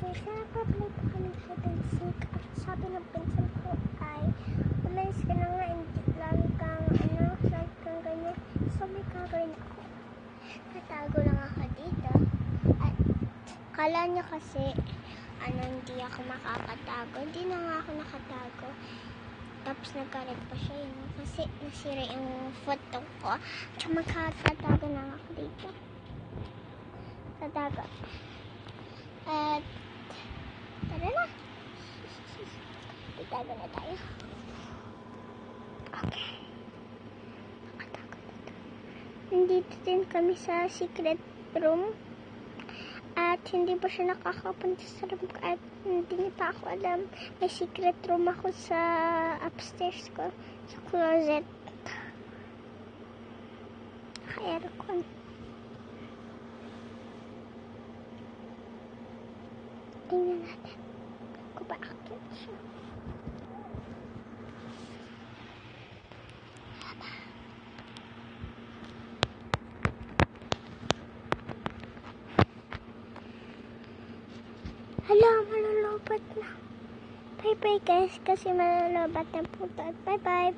guys, nakaplay po kami sa basic at sabi ng pinsan ko ay umalis ka na nga, hindi lagi kang ganyan. So may gagawin ako. Natago lang ako dito at kala niya kasi hindi ako makakatago. Hindi na nga ako nakatago. Tapos nagkalit pa siya yun kasi nasira yung photo ko. Tsaka magkatatago na ako dito. Tatago. At tara na. Itago na tayo. Okay. Nakatago na tayo. Nandito din kami sa secret room. At hindi pa siya nakakapunta sa room ko. At hindi niya pa ako alam. May secret room ako sa upstairs ko. Sa closet. Naka-aircon. Tingnan natin kung bakit siya. Hala, malulubat na. Bye-bye guys, kasi malulubat na po. Bye-bye.